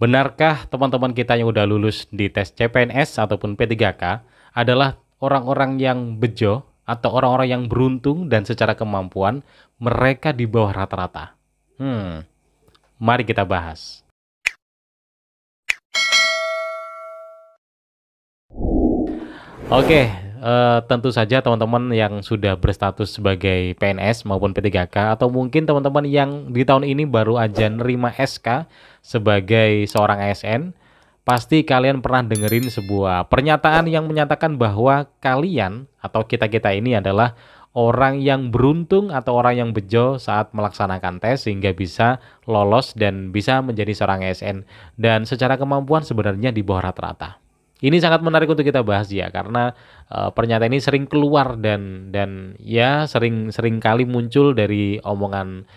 Benarkah teman-teman kita yang udah lulus di tes CPNS ataupun P3K adalah orang-orang yang bejo atau orang-orang yang beruntung dan secara kemampuan mereka di bawah rata-rata? Mari kita bahas. Oke, tentu saja teman-teman yang sudah berstatus sebagai PNS maupun P3K atau mungkin teman-teman yang di tahun ini baru aja nerima SK sebagai seorang ASN, pasti kalian pernah dengerin sebuah pernyataan yang menyatakan bahwa kalian atau kita-kita ini adalah orang yang beruntung atau orang yang bejo saat melaksanakan tes sehingga bisa lolos dan bisa menjadi seorang ASN dan secara kemampuan sebenarnya di bawah rata-rata. Ini sangat menarik untuk kita bahas ya karena pernyataan ini sering keluar dan ya sering kali muncul dari omongan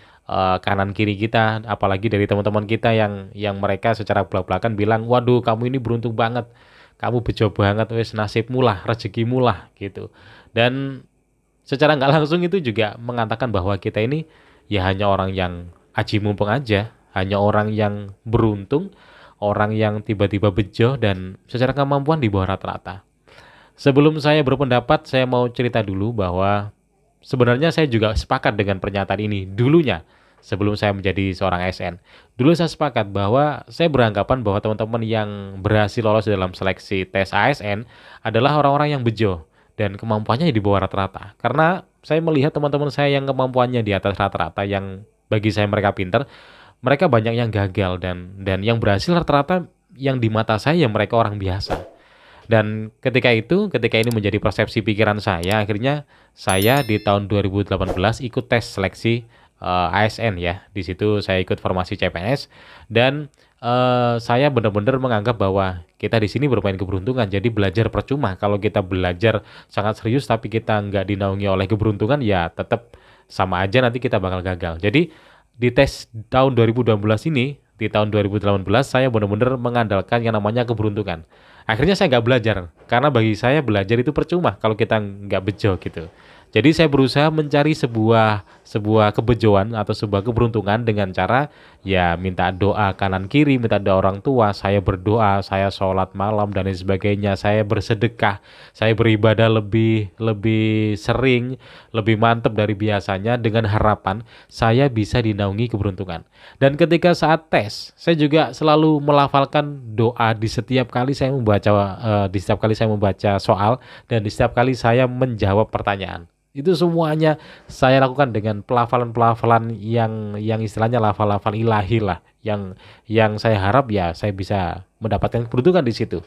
kanan kiri kita, apalagi dari teman-teman kita yang mereka secara belak-belakan bilang, waduh kamu ini beruntung banget, kamu bejo banget, wes nasibmu lah, rezekimu lah gitu. Dan secara nggak langsung itu juga mengatakan bahwa kita ini ya hanya orang yang aji mumpung aja, hanya orang yang beruntung, orang yang tiba-tiba bejo dan secara kemampuan di bawah rata-rata. Sebelum saya berpendapat, saya mau cerita dulu bahwa sebenarnya saya juga sepakat dengan pernyataan ini dulunya sebelum saya menjadi seorang ASN. Dulu saya sepakat bahwa saya beranggapan bahwa teman-teman yang berhasil lolos dalam seleksi tes ASN adalah orang-orang yang bejo dan kemampuannya di bawah rata-rata. Karena saya melihat teman-teman saya yang kemampuannya di atas rata-rata yang bagi saya mereka pinter, mereka banyak yang gagal dan yang berhasil rata-rata yang di mata saya yang mereka orang biasa. Dan ketika ini menjadi persepsi pikiran saya, akhirnya saya di tahun 2018 ikut tes seleksi ASN ya. Di situ saya ikut formasi CPNS dan saya benar-benar menganggap bahwa kita di sini bermain keberuntungan. Jadi belajar percuma. Kalau kita belajar sangat serius tapi kita nggak dinaungi oleh keberuntungan, ya tetap sama aja nanti kita bakal gagal. Jadi di tes tahun 2018 ini, di tahun 2018 saya benar-benar mengandalkan yang namanya keberuntungan. Akhirnya saya nggak belajar, karena bagi saya belajar itu percuma kalau kita nggak bejo gitu. Jadi saya berusaha mencari sebuah kebejoan atau sebuah keberuntungan dengan cara ya minta doa kanan kiri, minta doa orang tua, saya berdoa, saya sholat malam dan lain sebagainya, saya bersedekah, saya beribadah lebih sering, lebih mantap dari biasanya dengan harapan saya bisa dinaungi keberuntungan. Dan ketika saat tes, saya juga selalu melafalkan doa di setiap kali saya membaca soal dan di setiap kali saya menjawab pertanyaan. Itu semuanya saya lakukan dengan pelafalan-pelafalan yang istilahnya lafal-lafal ilahi lah, yang saya harap ya saya bisa mendapatkan keberuntungan di situ.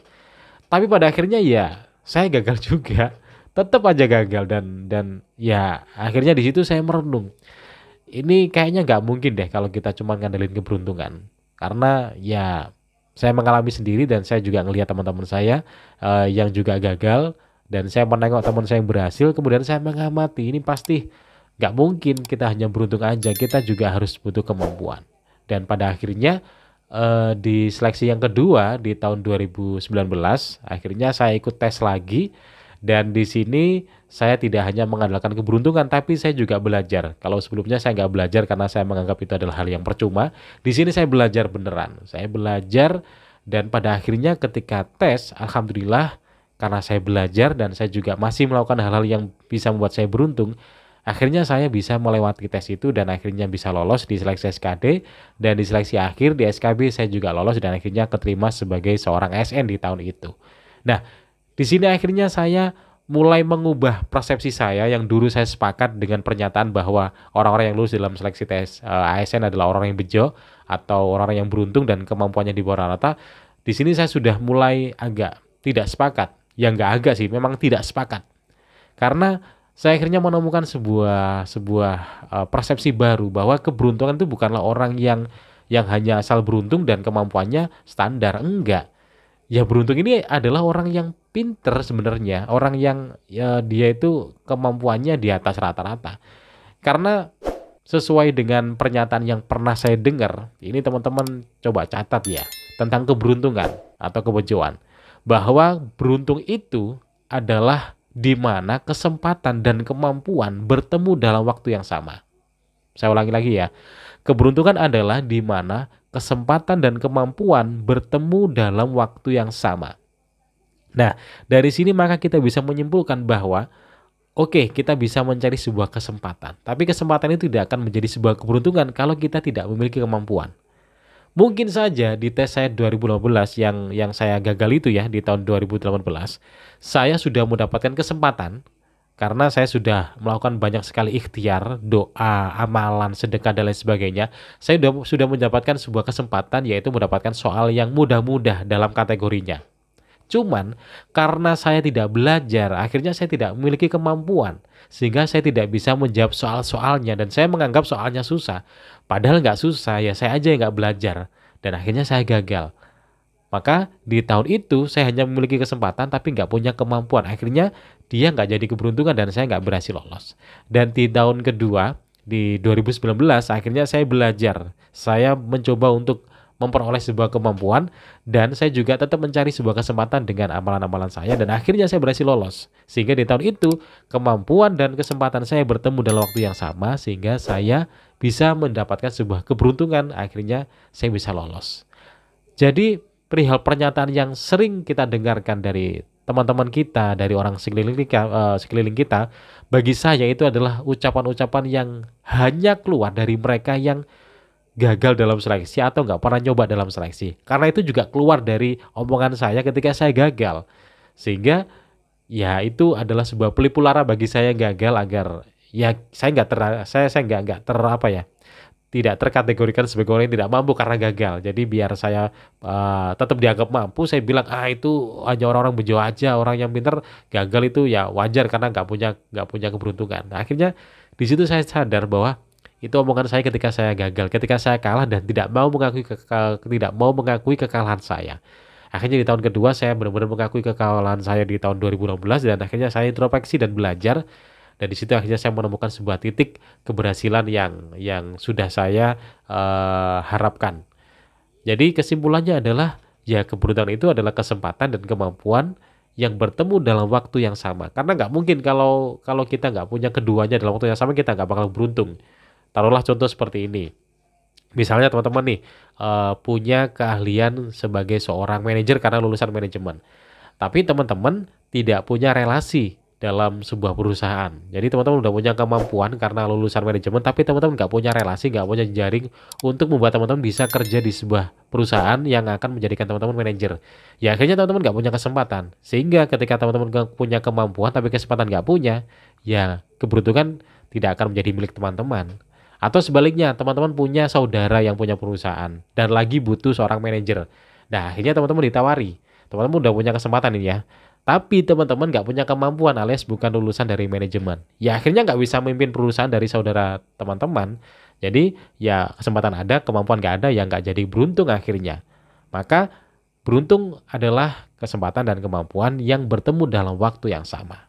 Tapi pada akhirnya ya saya gagal juga, tetap aja gagal dan ya akhirnya di situ saya merenung. Ini kayaknya nggak mungkin deh kalau kita cuma ngandelin keberuntungan, karena ya saya mengalami sendiri dan saya juga ngelihat teman-teman saya yang juga gagal. Dan saya menengok teman saya yang berhasil, kemudian saya mengamati, ini pasti nggak mungkin kita hanya beruntung aja, kita juga harus butuh kemampuan. Dan pada akhirnya di seleksi yang kedua di tahun 2019, akhirnya saya ikut tes lagi. Dan di sini saya tidak hanya mengandalkan keberuntungan, tapi saya juga belajar. Kalau sebelumnya saya nggak belajar karena saya menganggap itu adalah hal yang percuma, di sini saya belajar beneran. Saya belajar dan pada akhirnya ketika tes, alhamdulillah, karena saya belajar dan saya juga masih melakukan hal-hal yang bisa membuat saya beruntung, akhirnya saya bisa melewati tes itu dan akhirnya bisa lolos di seleksi SKD, dan di seleksi akhir di SKB saya juga lolos dan akhirnya keterima sebagai seorang ASN di tahun itu. Nah, di sini akhirnya saya mulai mengubah persepsi saya yang dulu saya sepakat dengan pernyataan bahwa orang-orang yang lulus dalam seleksi tes ASN adalah orang yang bejo atau orang-orang yang beruntung dan kemampuannya di bawah rata. Di sini saya sudah mulai agak tidak sepakat. Ya nggak agak sih, memang tidak sepakat. Karena saya akhirnya menemukan sebuah persepsi baru bahwa keberuntungan itu bukanlah orang yang hanya asal beruntung dan kemampuannya standar, enggak. Ya beruntung ini adalah orang yang pinter sebenarnya, orang yang ya dia itu kemampuannya di atas rata-rata. Karena sesuai dengan pernyataan yang pernah saya dengar, ini teman-teman coba catat ya, tentang keberuntungan atau kebejoan. Bahwa beruntung itu adalah di mana kesempatan dan kemampuan bertemu dalam waktu yang sama. Saya ulangi lagi ya. Keberuntungan adalah di mana kesempatan dan kemampuan bertemu dalam waktu yang sama. Nah, dari sini maka kita bisa menyimpulkan bahwa oke, kita bisa mencari sebuah kesempatan, tapi kesempatan itu tidak akan menjadi sebuah keberuntungan kalau kita tidak memiliki kemampuan. Mungkin saja di tes saya 2015 yang saya gagal itu ya di tahun 2018, saya sudah mendapatkan kesempatan karena saya sudah melakukan banyak sekali ikhtiar, doa, amalan, sedekah dan lain sebagainya. Saya sudah mendapatkan sebuah kesempatan yaitu mendapatkan soal yang mudah-mudah dalam kategorinya. Cuman karena saya tidak belajar, akhirnya saya tidak memiliki kemampuan. Sehingga saya tidak bisa menjawab soal-soalnya dan saya menganggap soalnya susah. Padahal nggak susah, ya saya aja yang nggak belajar. Dan akhirnya saya gagal. Maka di tahun itu saya hanya memiliki kesempatan tapi nggak punya kemampuan. Akhirnya dia nggak jadi keberuntungan dan saya nggak berhasil lolos. Dan di tahun kedua, di 2019, akhirnya saya belajar. Saya mencoba untuk memperoleh sebuah kemampuan dan saya juga tetap mencari sebuah kesempatan dengan amalan-amalan saya dan akhirnya saya berhasil lolos. Sehingga di tahun itu kemampuan dan kesempatan saya bertemu dalam waktu yang sama sehingga saya bisa mendapatkan sebuah keberuntungan, akhirnya saya bisa lolos. Jadi perihal pernyataan yang sering kita dengarkan dari teman-teman kita, dari orang sekeliling kita, bagi saya itu adalah ucapan-ucapan yang hanya keluar dari mereka yang gagal dalam seleksi atau nggak pernah nyoba dalam seleksi. Karena itu juga keluar dari omongan saya ketika saya gagal. Sehingga ya itu adalah sebuah pelipu lara bagi saya yang gagal agar ya saya nggak ter apa ya tidak terkategorikan sebagai orang yang tidak mampu karena gagal. Jadi biar saya tetap dianggap mampu, saya bilang itu hanya orang-orang bejo aja, orang yang pintar gagal itu ya wajar karena nggak punya keberuntungan. Nah, akhirnya di situ saya sadar bahwa itu omongan saya ketika saya gagal, ketika saya kalah dan tidak mau mengakui kekalahan saya. Akhirnya di tahun kedua saya benar-benar mengakui kekalahan saya di tahun 2016 dan akhirnya saya introspeksi dan belajar. Dan di situ akhirnya saya menemukan sebuah titik keberhasilan yang sudah saya harapkan. Jadi kesimpulannya adalah ya keberuntungan itu adalah kesempatan dan kemampuan yang bertemu dalam waktu yang sama. Karena nggak mungkin kalau kita nggak punya keduanya dalam waktu yang sama kita nggak bakal beruntung. Taruhlah contoh seperti ini. Misalnya teman-teman nih punya keahlian sebagai seorang manajer karena lulusan manajemen. Tapi teman-teman tidak punya relasi dalam sebuah perusahaan. Jadi teman-teman udah punya kemampuan karena lulusan manajemen, tapi teman-teman nggak punya relasi, nggak punya jaring untuk membuat teman-teman bisa kerja di sebuah perusahaan yang akan menjadikan teman-teman manajer. Ya akhirnya teman-teman nggak punya kesempatan. Sehingga ketika teman-teman nggak punya kemampuan tapi kesempatan nggak punya, ya keberuntungan tidak akan menjadi milik teman-teman. Atau sebaliknya, teman-teman punya saudara yang punya perusahaan dan lagi butuh seorang manajer. Nah, akhirnya teman-teman ditawari. Teman-teman udah punya kesempatan ini ya. Tapi teman-teman nggak punya kemampuan alias bukan lulusan dari manajemen. Ya akhirnya nggak bisa memimpin perusahaan dari saudara teman-teman. Jadi ya kesempatan ada, kemampuan nggak ada, ya nggak jadi beruntung akhirnya. Maka beruntung adalah kesempatan dan kemampuan yang bertemu dalam waktu yang sama.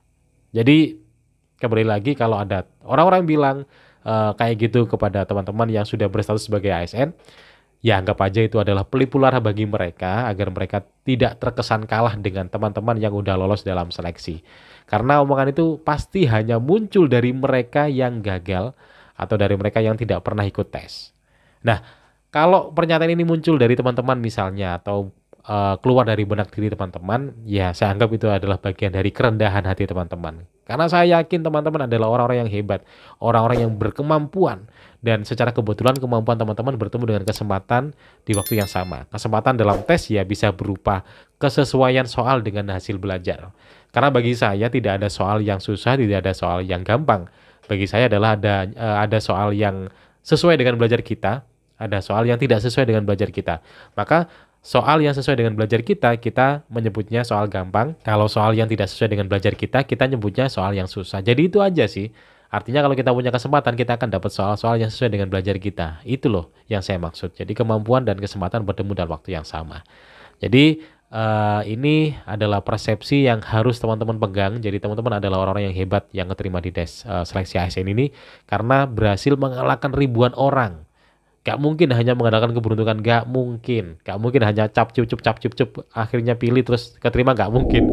Jadi kembali lagi kalau ada orang-orang bilang kayak gitu kepada teman-teman yang sudah berstatus sebagai ASN, ya anggap aja itu adalah pelipu lara bagi mereka agar mereka tidak terkesan kalah dengan teman-teman yang udah lolos dalam seleksi. Karena omongan itu pasti hanya muncul dari mereka yang gagal atau dari mereka yang tidak pernah ikut tes. Nah, kalau pernyataan ini muncul dari teman-teman misalnya atau keluar dari benak diri teman-teman, ya saya anggap itu adalah bagian dari kerendahan hati teman-teman. Karena saya yakin teman-teman adalah orang-orang yang hebat, orang-orang yang berkemampuan, dan secara kebetulan kemampuan teman-teman bertemu dengan kesempatan di waktu yang sama. Kesempatan dalam tes ya bisa berupa kesesuaian soal dengan hasil belajar. Karena bagi saya tidak ada soal yang susah, tidak ada soal yang gampang. Bagi saya adalah ada soal yang sesuai dengan belajar kita, ada soal yang tidak sesuai dengan belajar kita. Maka soal yang sesuai dengan belajar kita menyebutnya soal gampang. Kalau soal yang tidak sesuai dengan belajar kita nyebutnya soal yang susah. Jadi itu aja sih. Artinya kalau kita punya kesempatan, kita akan dapat soal-soal yang sesuai dengan belajar kita. Itu loh yang saya maksud. Jadi kemampuan dan kesempatan bertemu dalam waktu yang sama. Jadi ini adalah persepsi yang harus teman-teman pegang. Jadi teman-teman adalah orang-orang yang hebat yang keterima di tes seleksi ASN ini karena berhasil mengalahkan ribuan orang. Gak mungkin hanya mengandalkan keberuntungan, gak mungkin hanya cap cup cup akhirnya pilih terus keterima, gak mungkin.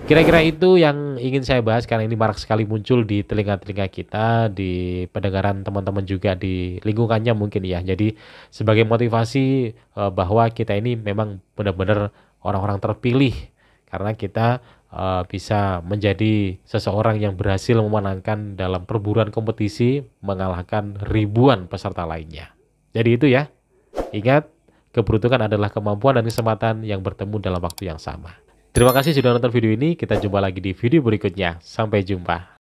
Kira-kira itu yang ingin saya bahas karena ini marak sekali muncul di telinga-telinga kita, di pendengaran teman-teman juga di lingkungannya mungkin ya. Jadi sebagai motivasi bahwa kita ini memang benar-benar orang-orang terpilih karena kita bisa menjadi seseorang yang berhasil memenangkan dalam perburuan kompetisi mengalahkan ribuan peserta lainnya. Jadi itu ya. Ingat, keberuntungan adalah kemampuan dan kesempatan yang bertemu dalam waktu yang sama. Terima kasih sudah nonton video ini. Kita jumpa lagi di video berikutnya. Sampai jumpa.